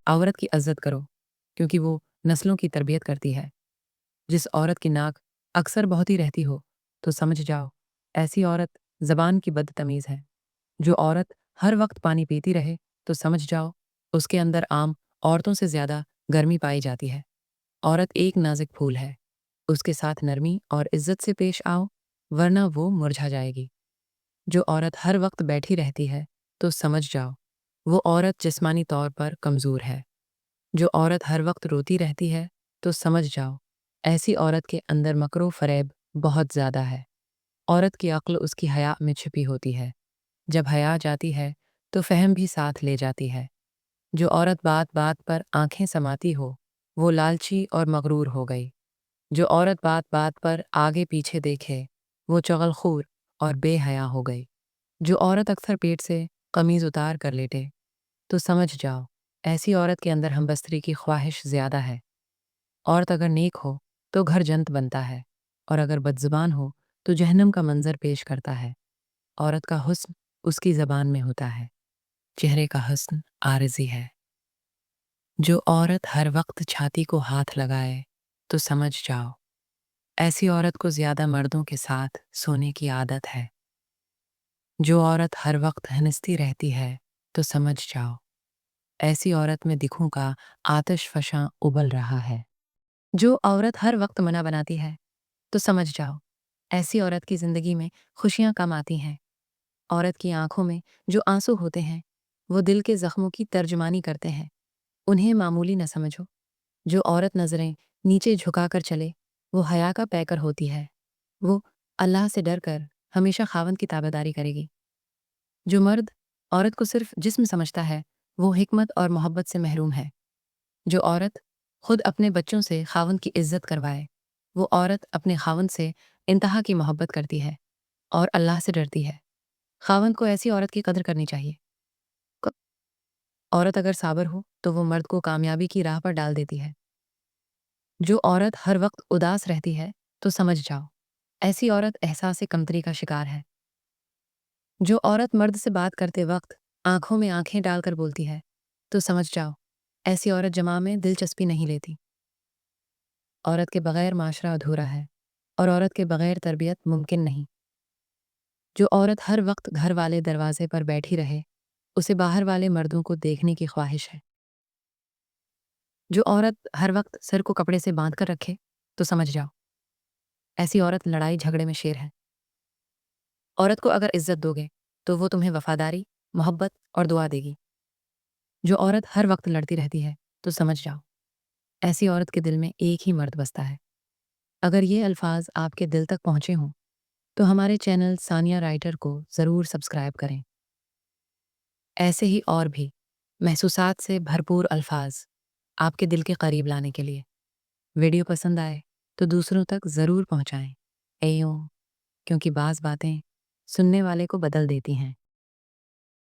عورت کی عزت کرو کیونکہ وہ نسلوں کی تربیت کرتی ہے۔ جس عورت کی ناک اکثر بہت ہی رہتی ہو تو سمجھ جاؤ ایسی عورت زبان کی بدتمیز ہے۔ جو عورت ہر وقت پانی پیتی رہے تو سمجھ جاؤ اس کے اندر عام عورتوں سے زیادہ گرمی پائی جاتی ہے۔ عورت ایک نازک پھول ہے، اس کے ساتھ نرمی اور عزت سے پیش آؤ ورنہ وہ مرجھا جائے گی۔ جو عورت ہر وقت بیٹھی رہتی ہے تو سمجھ جاؤ وہ عورت جسمانی طور پر کمزور ہے۔ جو عورت ہر وقت روتی رہتی ہے تو سمجھ جاؤ ایسی عورت کے اندر مکر و فریب بہت زیادہ ہے۔ عورت کی عقل اس کی حیا میں چھپی ہوتی ہے، جب حیا جاتی ہے تو فہم بھی ساتھ لے جاتی ہے۔ جو عورت بات بات پر آنکھیں سماتی ہو وہ لالچی اور مغرور ہو گئی۔ جو عورت بات بات پر آگے پیچھے دیکھے وہ چغل خور اور بے حیا ہو گئی۔ جو عورت اکثر پیٹ سے قمیض اتار کر لیٹے تو سمجھ جاؤ ایسی عورت کے اندر ہمبستری کی خواہش زیادہ ہے۔ عورت اگر نیک ہو تو گھر جنت بنتا ہے اور اگر بدزبان ہو تو جہنم کا منظر پیش کرتا ہے۔ عورت کا حسن اس کی زبان میں ہوتا ہے، چہرے کا حسن عارضی ہے۔ جو عورت ہر وقت چھاتی کو ہاتھ لگائے تو سمجھ جاؤ ایسی عورت کو زیادہ مردوں کے ساتھ سونے کی عادت ہے۔ جو عورت ہر وقت ہنستی رہتی ہے تو سمجھ جاؤ ایسی عورت میں دکھوں کا آتش فشاں ابل رہا ہے۔ جو عورت ہر وقت منع بناتی ہے تو سمجھ جاؤ ایسی عورت کی زندگی میں خوشیاں کم آتی ہیں۔ عورت کی آنکھوں میں جو آنسو ہوتے ہیں وہ دل کے زخموں کی ترجمانی کرتے ہیں، انہیں معمولی نہ سمجھو۔ جو عورت نظریں نیچے جھکا کر چلے وہ حیا کا پیکر ہوتی ہے، وہ اللہ سے ڈر کر ہمیشہ خاوند کی تابعداری کرے گی۔ جو مرد عورت کو صرف جسم سمجھتا ہے وہ حکمت اور محبت سے محروم ہے۔ جو عورت خود اپنے بچوں سے خاوند کی عزت کروائے وہ عورت اپنے خاوند سے انتہا کی محبت کرتی ہے اور اللہ سے ڈرتی ہے۔ خاوند کو ایسی عورت کی قدر کرنی چاہیے۔ عورت اگر صابر ہو تو وہ مرد کو کامیابی کی راہ پر ڈال دیتی ہے۔ جو عورت ہر وقت اداس رہتی ہے تو سمجھ جاؤ ایسی عورت احساس کمتری کا شکار ہے۔ جو عورت مرد سے بات کرتے وقت آنکھوں میں آنکھیں ڈال کر بولتی ہے تو سمجھ جاؤ ایسی عورت جماع میں دلچسپی نہیں لیتی۔ عورت کے بغیر معاشرہ ادھورا ہے اور عورت کے بغیر تربیت ممکن نہیں۔ جو عورت ہر وقت گھر والے دروازے پر بیٹھی رہے اسے باہر والے مردوں کو دیکھنے کی خواہش ہے۔ جو عورت ہر وقت سر کو کپڑے سے باندھ کر رکھے تو سمجھ جاؤ ایسی عورت لڑائی جھگڑے میں شیر ہے۔ عورت کو اگر عزت دو گے تو وہ تمہیں وفاداری، محبت اور دعا دے گی۔ جو عورت ہر وقت لڑتی رہتی ہے تو سمجھ جاؤ ایسی عورت کے دل میں ایک ہی مرد بستا ہے۔ اگر یہ الفاظ آپ کے دل تک پہنچے ہوں تو ہمارے چینل ثانیہ رائٹر کو ضرور سبسکرائب کریں۔ ایسے ہی اور بھی محسوسات سے بھرپور الفاظ آپ کے دل کے قریب لانے کے لیے ویڈیو پسند آئے تو دوسروں تک ضرور پہنچائیں۔ کیونکہ بعض باتیں سننے والے کو بدل دیتی ہیں۔